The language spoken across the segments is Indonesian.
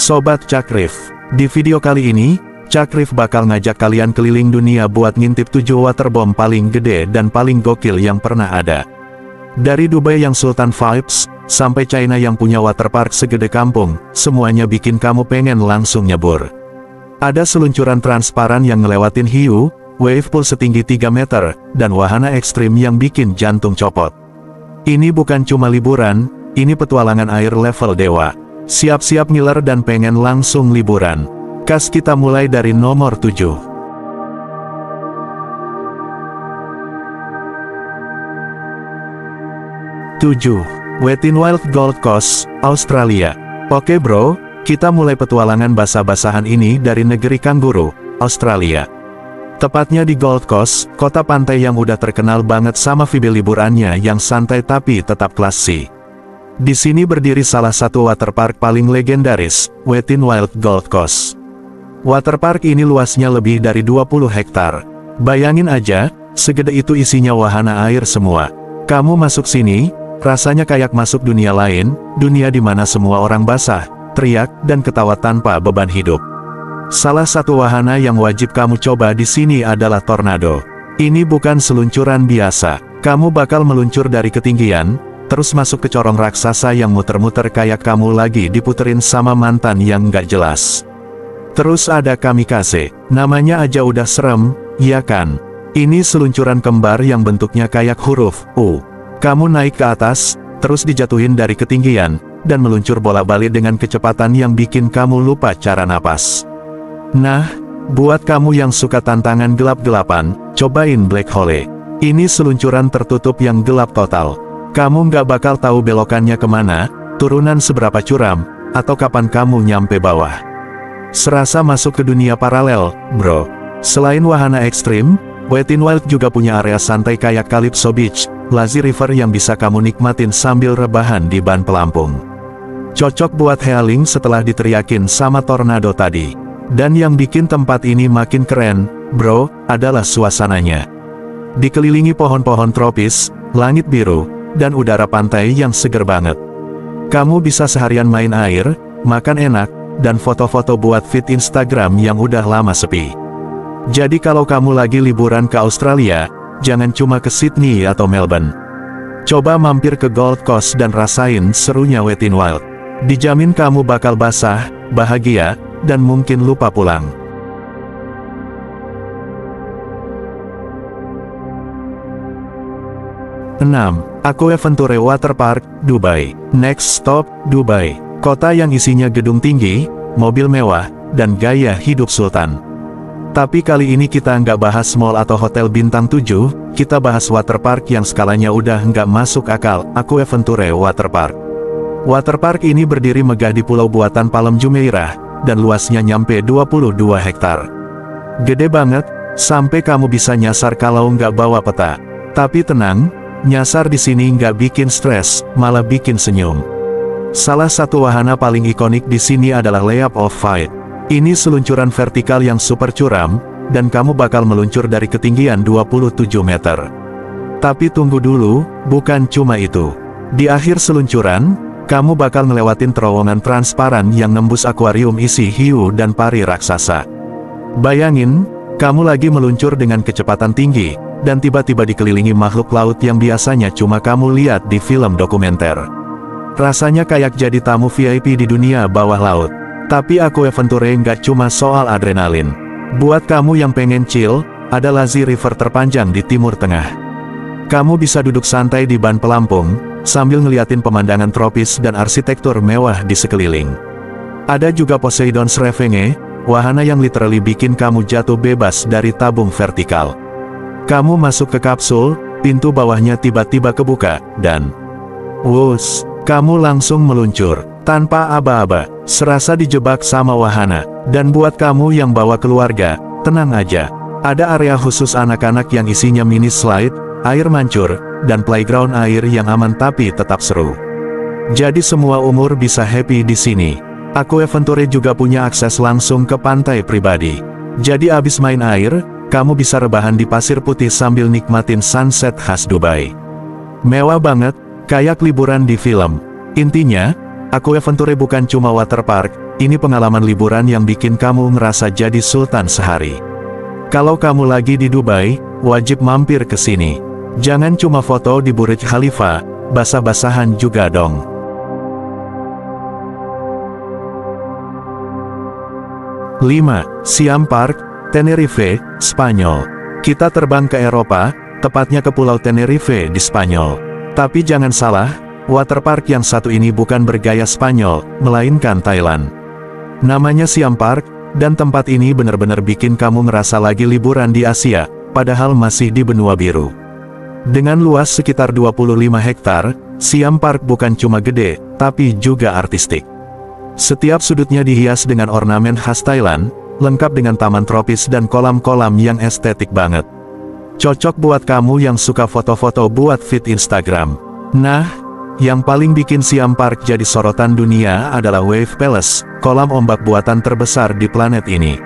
Sobat Cakrif, di video kali ini, Cakrif bakal ngajak kalian keliling dunia buat ngintip 7 waterbomb paling gede dan paling gokil yang pernah ada. Dari Dubai yang Sultan Vibes, sampai China yang punya waterpark segede kampung, semuanya bikin kamu pengen langsung nyebur. Ada seluncuran transparan yang ngelewatin hiu, wave pool setinggi 3 meter, dan wahana ekstrim yang bikin jantung copot. Ini bukan cuma liburan, ini petualangan air level dewa. Siap-siap ngiler dan pengen langsung liburan. Kas kita mulai dari nomor 7. 7. Wet n Wild Gold Coast, Australia. Oke bro, kita mulai petualangan basah-basahan ini dari negeri kanguru, Australia. Tepatnya di Gold Coast, kota pantai yang udah terkenal banget sama vibe liburannya yang santai tapi tetap classy. Di sini berdiri salah satu waterpark paling legendaris, Wet n Wild Gold Coast. Waterpark ini luasnya lebih dari 20 hektar. Bayangin aja, segede itu isinya wahana air semua. Kamu masuk sini, rasanya kayak masuk dunia lain, dunia di mana semua orang basah, teriak, dan ketawa tanpa beban hidup. Salah satu wahana yang wajib kamu coba di sini adalah tornado. Ini bukan seluncuran biasa. Kamu bakal meluncur dari ketinggian, terus masuk ke corong raksasa yang muter-muter kayak kamu lagi diputerin sama mantan yang nggak jelas. Terus ada kamikaze, namanya aja udah serem, ya kan? Ini seluncuran kembar yang bentuknya kayak huruf U. Kamu naik ke atas, terus dijatuhin dari ketinggian, dan meluncur bolak-balik dengan kecepatan yang bikin kamu lupa cara napas. Nah, buat kamu yang suka tantangan gelap-gelapan, cobain Black Hole. Ini seluncuran tertutup yang gelap total. Kamu nggak bakal tahu belokannya kemana, turunan seberapa curam, atau kapan kamu nyampe bawah. Serasa masuk ke dunia paralel, bro. Selain wahana ekstrim, Wet n Wild juga punya area santai kayak Calypso Beach, Lazy River yang bisa kamu nikmatin sambil rebahan di ban pelampung. Cocok buat healing setelah diteriakin sama tornado tadi. Dan yang bikin tempat ini makin keren, bro, adalah suasananya. Dikelilingi pohon-pohon tropis, langit biru, dan udara pantai yang seger banget. Kamu bisa seharian main air, makan enak, dan foto-foto buat feed Instagram yang udah lama sepi. Jadi kalau kamu lagi liburan ke Australia, jangan cuma ke Sydney atau Melbourne. Coba mampir ke Gold Coast dan rasain serunya Wet n Wild. Dijamin kamu bakal basah, bahagia, dan mungkin lupa pulang. 6. Aquaventure Waterpark, Dubai. Next stop, Dubai. Kota yang isinya gedung tinggi, mobil mewah, dan gaya hidup sultan. Tapi kali ini kita nggak bahas mall atau hotel bintang 7, kita bahas waterpark yang skalanya udah nggak masuk akal, Aquaventure Waterpark. Waterpark ini berdiri megah di pulau buatan Palm Jumeirah, dan luasnya nyampe 22 hektar. Gede banget, sampai kamu bisa nyasar kalau nggak bawa peta. Tapi tenang, nyasar di sini nggak bikin stres, malah bikin senyum. Salah satu wahana paling ikonik di sini adalah Leap of Faith. Ini seluncuran vertikal yang super curam, dan kamu bakal meluncur dari ketinggian 27 meter. Tapi tunggu dulu, bukan cuma itu. Di akhir seluncuran, kamu bakal ngelewatin terowongan transparan yang nembus akuarium isi hiu dan pari raksasa. Bayangin, kamu lagi meluncur dengan kecepatan tinggi, dan tiba-tiba dikelilingi makhluk laut yang biasanya cuma kamu lihat di film dokumenter. Rasanya kayak jadi tamu VIP di dunia bawah laut. Tapi Aquaventure nggak cuma soal adrenalin. Buat kamu yang pengen chill, ada Lazy River terpanjang di Timur Tengah. Kamu bisa duduk santai di ban pelampung, sambil ngeliatin pemandangan tropis dan arsitektur mewah di sekeliling. Ada juga Poseidon's Revenge, wahana yang literally bikin kamu jatuh bebas dari tabung vertikal. Kamu masuk ke kapsul, pintu bawahnya tiba-tiba kebuka, dan wuss, kamu langsung meluncur, tanpa aba-aba, serasa dijebak sama wahana. Dan buat kamu yang bawa keluarga, tenang aja. Ada area khusus anak-anak yang isinya mini slide, air mancur, dan playground air yang aman tapi tetap seru. Jadi semua umur bisa happy di sini. Aquaventure juga punya akses langsung ke pantai pribadi. Jadi abis main air, kamu bisa rebahan di pasir putih sambil nikmatin sunset khas Dubai. Mewah banget, kayak liburan di film. Intinya, Aquaventure bukan cuma waterpark, ini pengalaman liburan yang bikin kamu ngerasa jadi sultan sehari. Kalau kamu lagi di Dubai, wajib mampir ke sini. Jangan cuma foto di Burj Khalifa, basah-basahan juga dong. 5. Siam Park, Tenerife, Spanyol. Kita terbang ke Eropa, tepatnya ke Pulau Tenerife di Spanyol. Tapi jangan salah, waterpark yang satu ini bukan bergaya Spanyol, melainkan Thailand. Namanya Siam Park, dan tempat ini benar-benar bikin kamu ngerasa lagi liburan di Asia, padahal masih di benua biru. Dengan luas sekitar 25 hektar, Siam Park bukan cuma gede, tapi juga artistik. Setiap sudutnya dihias dengan ornamen khas Thailand, lengkap dengan taman tropis dan kolam-kolam yang estetik banget. Cocok buat kamu yang suka foto-foto buat feed Instagram. Nah, yang paling bikin Siam Park jadi sorotan dunia adalah Wave Palace, kolam ombak buatan terbesar di planet ini.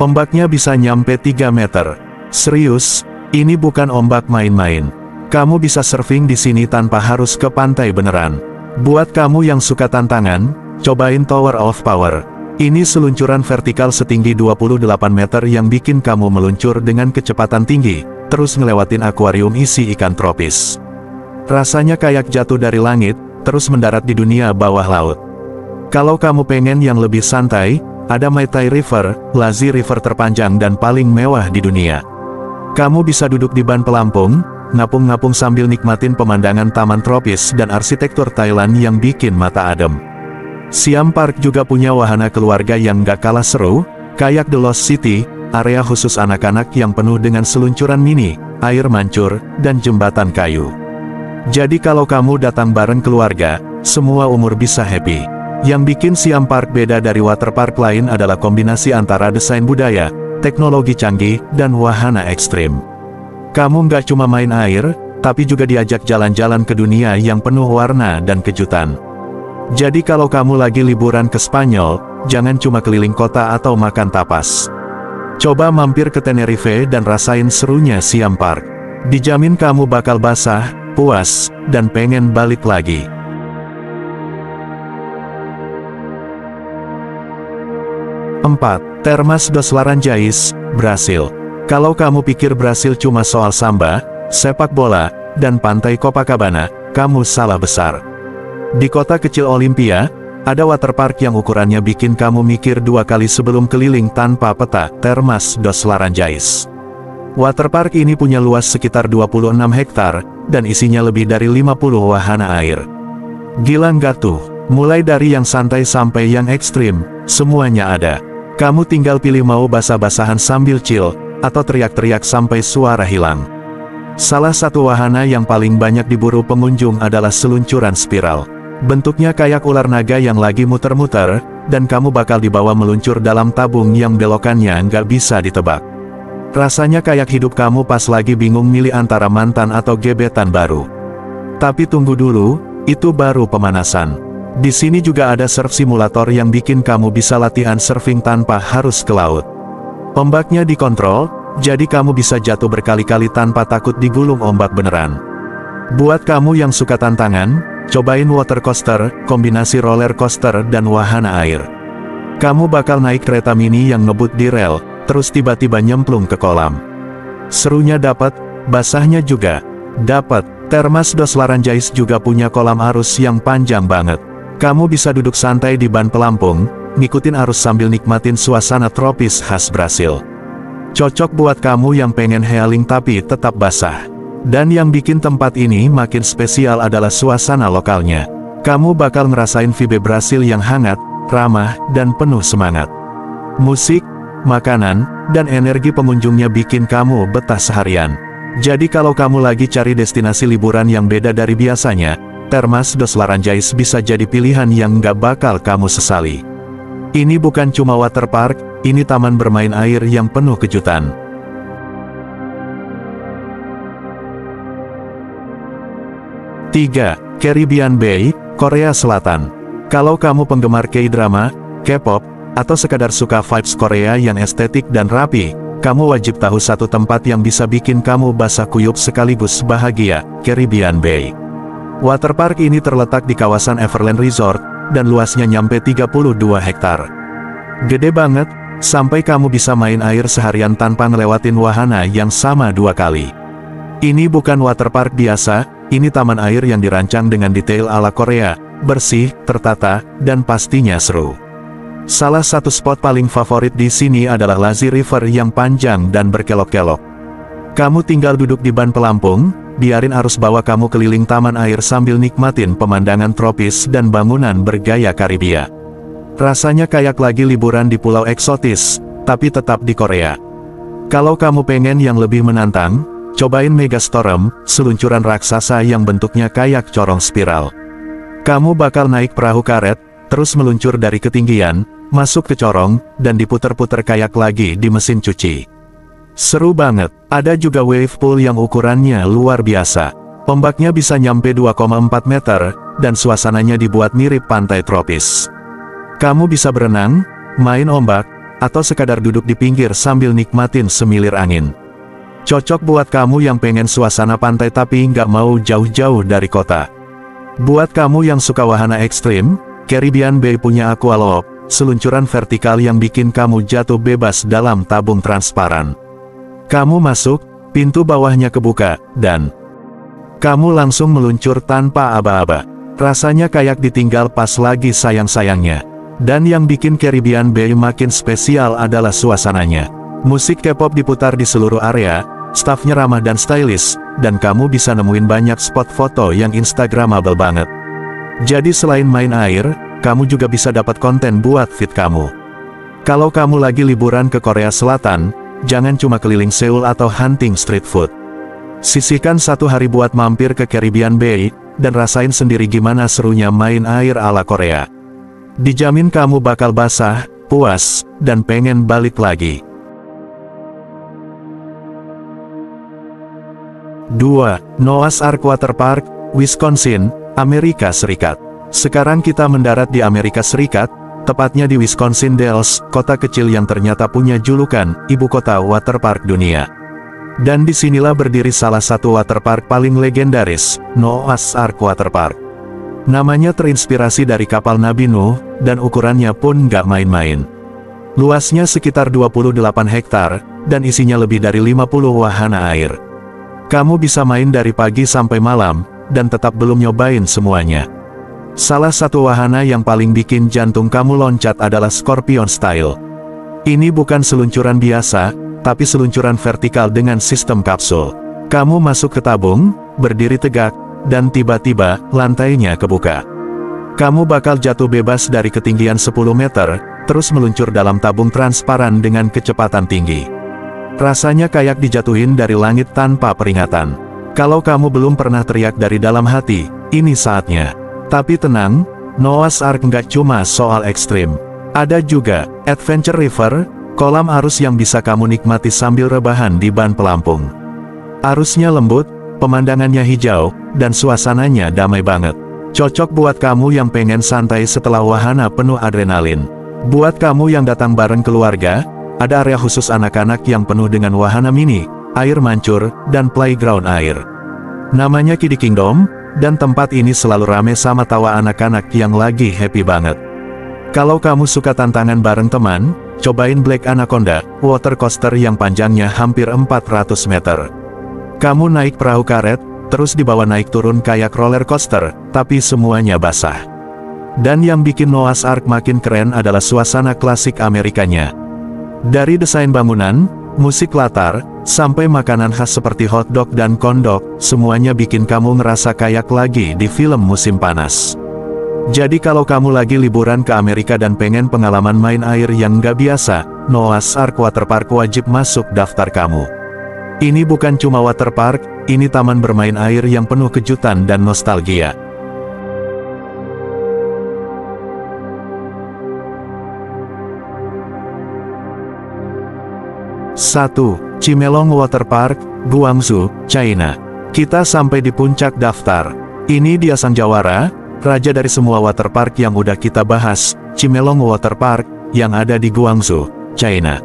Ombaknya bisa nyampe 3 meter. Serius, ini bukan ombak main-main. Kamu bisa surfing di sini tanpa harus ke pantai beneran. Buat kamu yang suka tantangan, cobain Tower of Power. Ini seluncuran vertikal setinggi 28 meter yang bikin kamu meluncur dengan kecepatan tinggi, terus ngelewatin akuarium isi ikan tropis. Rasanya kayak jatuh dari langit, terus mendarat di dunia bawah laut. Kalau kamu pengen yang lebih santai, ada Mai Tai River, lazy river terpanjang dan paling mewah di dunia. Kamu bisa duduk di ban pelampung, ngapung-ngapung sambil nikmatin pemandangan taman tropis dan arsitektur Thailand yang bikin mata adem. Siam Park juga punya wahana keluarga yang gak kalah seru, kayak The Lost City, area khusus anak-anak yang penuh dengan seluncuran mini, air mancur, dan jembatan kayu. Jadi kalau kamu datang bareng keluarga, semua umur bisa happy. Yang bikin Siam Park beda dari waterpark lain adalah kombinasi antara desain budaya, teknologi canggih, dan wahana ekstrim. Kamu nggak cuma main air, tapi juga diajak jalan-jalan ke dunia yang penuh warna dan kejutan. Jadi kalau kamu lagi liburan ke Spanyol, jangan cuma keliling kota atau makan tapas. Coba mampir ke Tenerife dan rasain serunya Siam Park. Dijamin kamu bakal basah, puas, dan pengen balik lagi. 4. Termas dos Laranjais, Brasil. Kalau kamu pikir Brasil cuma soal samba, sepak bola, dan pantai Copacabana, kamu salah besar. Di kota kecil Olimpia, ada waterpark yang ukurannya bikin kamu mikir 2 kali sebelum keliling tanpa peta, Termas dos Laranjais. Waterpark ini punya luas sekitar 26 hektar, dan isinya lebih dari 50 wahana air. Gila nggak tuh? Mulai dari yang santai sampai yang ekstrim, semuanya ada. Kamu tinggal pilih mau basah-basahan sambil chill, atau teriak-teriak sampai suara hilang. Salah satu wahana yang paling banyak diburu pengunjung adalah seluncuran spiral. Bentuknya kayak ular naga yang lagi muter-muter, dan kamu bakal dibawa meluncur dalam tabung yang belokannya nggak bisa ditebak. Rasanya kayak hidup kamu pas lagi bingung milih antara mantan atau gebetan baru. Tapi tunggu dulu, itu baru pemanasan. Di sini juga ada surf simulator yang bikin kamu bisa latihan surfing tanpa harus ke laut. Ombaknya dikontrol, jadi kamu bisa jatuh berkali-kali tanpa takut digulung ombak beneran. Buat kamu yang suka tantangan, cobain water coaster, kombinasi roller coaster dan wahana air. Kamu bakal naik kereta mini yang ngebut di rel, terus tiba-tiba nyemplung ke kolam. Serunya dapat, basahnya juga dapat. Termas dos Laranjais juga punya kolam arus yang panjang banget. Kamu bisa duduk santai di ban pelampung, ngikutin arus sambil nikmatin suasana tropis khas Brasil. Cocok buat kamu yang pengen healing tapi tetap basah. Dan yang bikin tempat ini makin spesial adalah suasana lokalnya. Kamu bakal ngerasain vibe Brasil yang hangat, ramah, dan penuh semangat. Musik, makanan, dan energi pengunjungnya bikin kamu betah seharian. Jadi kalau kamu lagi cari destinasi liburan yang beda dari biasanya, Termas dos Laranjais bisa jadi pilihan yang nggak bakal kamu sesali. Ini bukan cuma waterpark, ini taman bermain air yang penuh kejutan. 3. Caribbean Bay, Korea Selatan. Kalau kamu penggemar K-drama, K-pop, atau sekadar suka vibes Korea yang estetik dan rapi, kamu wajib tahu satu tempat yang bisa bikin kamu basah kuyup sekaligus bahagia, Caribbean Bay. Waterpark ini terletak di kawasan Everland Resort, dan luasnya nyampe 32 hektar. Gede banget, sampai kamu bisa main air seharian tanpa ngelewatin wahana yang sama 2 kali. Ini bukan waterpark biasa, ini taman air yang dirancang dengan detail ala Korea, bersih, tertata, dan pastinya seru. Salah satu spot paling favorit di sini adalah Lazy River yang panjang dan berkelok-kelok. Kamu tinggal duduk di ban pelampung, biarin arus bawa kamu keliling taman air sambil nikmatin pemandangan tropis dan bangunan bergaya Karibia. Rasanya kayak lagi liburan di pulau eksotis, tapi tetap di Korea. Kalau kamu pengen yang lebih menantang, cobain Megastorm, seluncuran raksasa yang bentuknya kayak corong spiral. Kamu bakal naik perahu karet, terus meluncur dari ketinggian, masuk ke corong, dan diputer-puter kayak lagi di mesin cuci. Seru banget. Ada juga wave pool yang ukurannya luar biasa. Ombaknya bisa nyampe 2,4 meter, dan suasananya dibuat mirip pantai tropis. Kamu bisa berenang, main ombak, atau sekadar duduk di pinggir sambil nikmatin semilir angin. Cocok buat kamu yang pengen suasana pantai tapi nggak mau jauh-jauh dari kota. Buat kamu yang suka wahana ekstrim, Caribbean Bay punya Aqualoop, seluncuran vertikal yang bikin kamu jatuh bebas dalam tabung transparan. Kamu masuk, pintu bawahnya kebuka, dan kamu langsung meluncur tanpa aba-aba. Rasanya kayak ditinggal pas lagi sayang-sayangnya. Dan yang bikin Caribbean Bay makin spesial adalah suasananya. Musik K-pop diputar di seluruh area, stafnya ramah dan stylish, dan kamu bisa nemuin banyak spot foto yang instagramable banget. Jadi selain main air, kamu juga bisa dapat konten buat feed kamu. Kalau kamu lagi liburan ke Korea Selatan, jangan cuma keliling Seoul atau hunting street food. Sisihkan 1 hari buat mampir ke Caribbean Bay, dan rasain sendiri gimana serunya main air ala Korea. Dijamin kamu bakal basah, puas, dan pengen balik lagi. 2. Noah's Ark Waterpark, Wisconsin, Amerika Serikat. Sekarang kita mendarat di Amerika Serikat, tepatnya di Wisconsin Dells, kota kecil yang ternyata punya julukan, ibu kota waterpark dunia. Dan disinilah berdiri salah satu waterpark paling legendaris, Noah's Ark Waterpark. Namanya terinspirasi dari kapal Nabi Nuh, dan ukurannya pun nggak main-main. Luasnya sekitar 28 hektar, dan isinya lebih dari 50 wahana air. Kamu bisa main dari pagi sampai malam, dan tetap belum nyobain semuanya. Salah satu wahana yang paling bikin jantung kamu loncat adalah Scorpion Style. Ini bukan seluncuran biasa, tapi seluncuran vertikal dengan sistem kapsul. Kamu masuk ke tabung, berdiri tegak, dan tiba-tiba, lantainya kebuka. Kamu bakal jatuh bebas dari ketinggian 10 meter, terus meluncur dalam tabung transparan dengan kecepatan tinggi. Rasanya kayak dijatuhin dari langit tanpa peringatan. Kalau kamu belum pernah teriak dari dalam hati, ini saatnya. Tapi tenang, Noah's Ark nggak cuma soal ekstrim. Ada juga Adventure River, kolam arus yang bisa kamu nikmati sambil rebahan di ban pelampung. Arusnya lembut, pemandangannya hijau, dan suasananya damai banget. Cocok buat kamu yang pengen santai setelah wahana penuh adrenalin. Buat kamu yang datang bareng keluarga, ada area khusus anak-anak yang penuh dengan wahana mini, air mancur, dan playground air. Namanya Kiddie Kingdom, dan tempat ini selalu rame sama tawa anak-anak yang lagi happy banget. Kalau kamu suka tantangan bareng teman, cobain Black Anaconda, water coaster yang panjangnya hampir 400 meter. Kamu naik perahu karet, terus dibawa naik turun kayak roller coaster, tapi semuanya basah. Dan yang bikin Noah's Ark makin keren adalah suasana klasik Amerikanya. Dari desain bangunan, musik latar, sampai makanan khas seperti hotdog dan kondok, semuanya bikin kamu ngerasa kayak lagi di film musim panas. Jadi kalau kamu lagi liburan ke Amerika dan pengen pengalaman main air yang nggak biasa, Noah's Ark Waterpark wajib masuk daftar kamu. Ini bukan cuma waterpark, ini taman bermain air yang penuh kejutan dan nostalgia. Satu, Chimelong Waterpark, Guangzhou, China. Kita sampai di puncak daftar. Ini dia sang jawara, raja dari semua waterpark yang udah kita bahas, Chimelong Waterpark, yang ada di Guangzhou, China.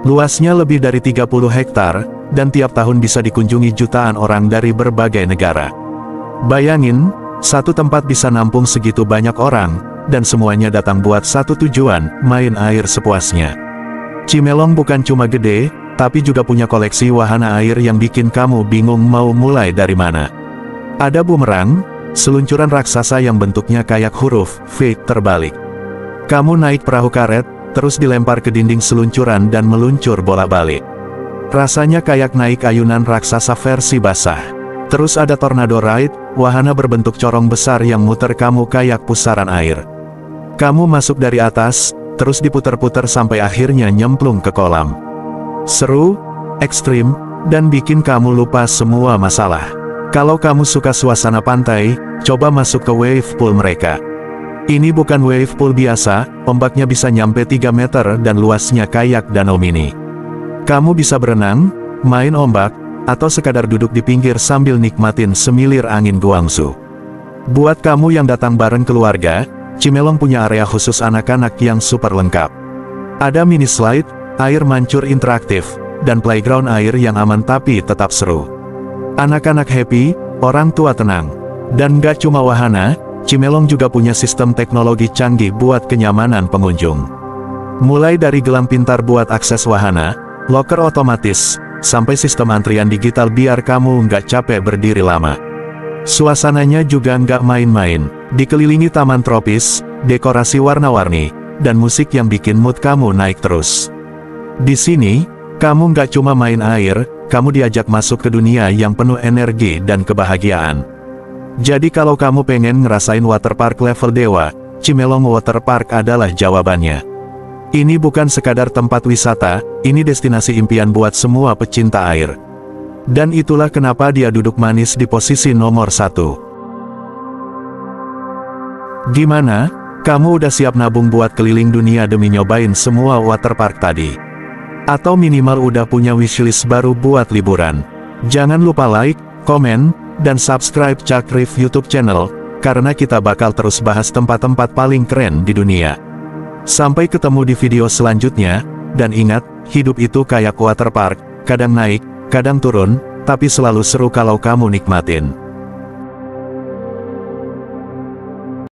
Luasnya lebih dari 30 hektar, dan tiap tahun bisa dikunjungi jutaan orang dari berbagai negara. Bayangin, satu tempat bisa nampung segitu banyak orang, dan semuanya datang buat satu tujuan, main air sepuasnya. Cimelong bukan cuma gede, tapi juga punya koleksi wahana air yang bikin kamu bingung mau mulai dari mana. Ada bumerang, seluncuran raksasa yang bentuknya kayak huruf V terbalik. Kamu naik perahu karet, terus dilempar ke dinding seluncuran dan meluncur bolak-balik. Rasanya kayak naik ayunan raksasa versi basah. Terus ada tornado ride, wahana berbentuk corong besar yang muter kamu kayak pusaran air. Kamu masuk dari atas, terus diputer-puter sampai akhirnya nyemplung ke kolam. Seru, ekstrim, dan bikin kamu lupa semua masalah. Kalau kamu suka suasana pantai, coba masuk ke wave pool mereka. Ini bukan wave pool biasa, ombaknya bisa nyampe 3 meter dan luasnya kayak danau mini. Kamu bisa berenang, main ombak, atau sekadar duduk di pinggir sambil nikmatin semilir angin guangsu. Buat kamu yang datang bareng keluarga, Cimelong punya area khusus anak-anak yang super lengkap. Ada mini slide, air mancur interaktif, dan playground air yang aman tapi tetap seru. Anak-anak happy, orang tua tenang. Dan gak cuma wahana, Cimelong juga punya sistem teknologi canggih buat kenyamanan pengunjung. Mulai dari gelang pintar buat akses wahana, loker otomatis, sampai sistem antrian digital biar kamu nggak capek berdiri lama. Suasananya juga nggak main-main, dikelilingi taman tropis, dekorasi warna-warni, dan musik yang bikin mood kamu naik terus. Di sini, kamu nggak cuma main air, kamu diajak masuk ke dunia yang penuh energi dan kebahagiaan. Jadi kalau kamu pengen ngerasain waterpark level dewa, Cimelong Waterpark adalah jawabannya. Ini bukan sekadar tempat wisata, ini destinasi impian buat semua pecinta air. Dan itulah kenapa dia duduk manis di posisi nomor 1. Gimana? Kamu udah siap nabung buat keliling dunia demi nyobain semua waterpark tadi? Atau minimal udah punya wishlist baru buat liburan? Jangan lupa like, komen, dan subscribe Cakrif YouTube channel, karena kita bakal terus bahas tempat-tempat paling keren di dunia. Sampai ketemu di video selanjutnya, dan ingat, hidup itu kayak waterpark, kadang naik, kadang turun, tapi selalu seru kalau kamu nikmatin.